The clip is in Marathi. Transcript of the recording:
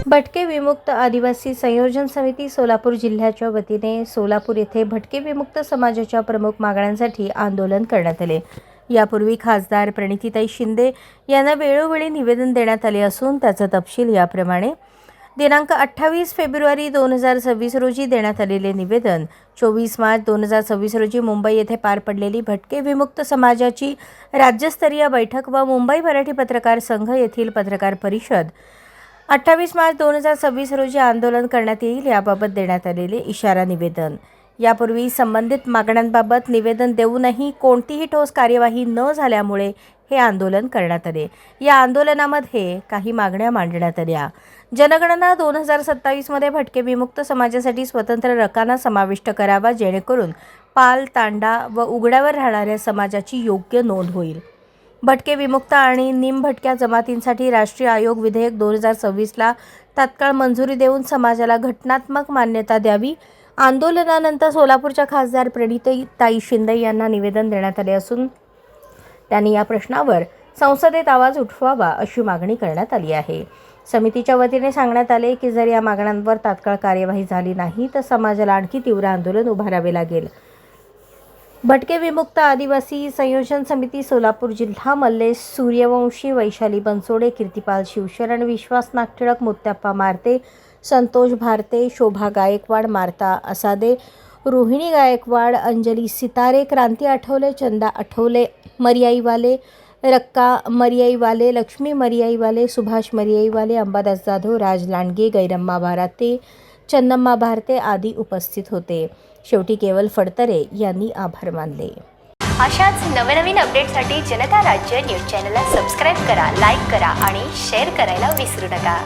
भटके विमुक्त आदिवासी संयोजन समिती सोलापूर जिल्ह्याच्या वतीने सोलापूर येथे भटके विमुक्त समाजाच्या प्रमुख मागण्यांसाठी आंदोलन करण्यात आले। यापूर्वी खासदार प्रणितीताई शिंदे यांना वेळोवेळी निवेदन देण्यात आले असून त्याचा तपशील याप्रमाणे दिनांक 28 फेब्रुवारी 2026 रोजी देण्यात आलेले निवेदन, 24 मार्च 2026 रोजी मुंबई येथे पार पडलेली भटके विमुक्त समाजाची राज्यस्तरीय बैठक व मुंबई मराठी पत्रकार संघ येथील पत्रकार परिषद, 28 मार्च 2026 रोजी आंदोलन करण्यात येईल याबाबत देण्यात आलेले इशारा निवेदन। यापूर्वी संबंधित मागण्यांबाबत निवेदन देऊनही कोणतीही ठोस कार्यवाही न झाल्यामुळे हे आंदोलन करण्यात आले। या आंदोलनामध्ये काही मागण्या मांडण्यात आल्या। जनगणना 2027 मध्ये भटके विमुक्त समाजासाठी स्वतंत्र रकाना समाविष्ट करावा, जेणेकरून पाल, तांडा व उघड्यावर राहणाऱ्या समाजाची योग्य नोंद होईल। भटके विमुक्त आणि निमभटक्या जमातींसाठी राष्ट्रीय आयोग विधेयक 2026 ला तात्काळ मंजुरी देऊन समाजाला घटनात्मक मान्यता द्यावी। आंदोलनानंतर सोलापूरच्या खासदार प्रणितीताई शिंदे यांना निवेदन देण्यात आले असून त्यांनी या प्रश्नावर संसदेत आवाज उठवावा अशी मागणी करण्यात आली आहे। समितीच्या वतीने सांगण्यात आले की जर या मागण्यांवर तात्काळ कार्यवाही झाली नाही तर समाजाला आणखी तीव्र आंदोलन उभारावे लागेल। भटके विमुक्त आदिवासी संयोजन समिती सोलापूर जिल्हा मल्लेश सूर्यवंशी, वैशाली बनसोडे, कीर्तिपाल शिवशरण, विश्वास नागटिळक, मुत्ताप्पा मारते, संतोष भारते, शोभा गायकवाड, मार्ता असादे, रोहिणी गायकवाड, अंजली सितारे, क्रांती आठवले, चंदा आठवले, मरियाईवाले, रक्का मरियाईवाले, लक्ष्मी मरियाईवाले, सुभाष मरियाईवाले, अंबादास जाधव, राज लांडगे, गैरम्मा भारते, चन्नम्मा भारते आदी उपस्थित होते। शेवटी केवल फडतरे यांनी आभार मानले। अशाच नवनवीन अपडेटसाठी जनता राज्य न्यूज चॅनलला सबस्क्राईब करा, लाईक करा आणि शेअर करायला विसरू नका।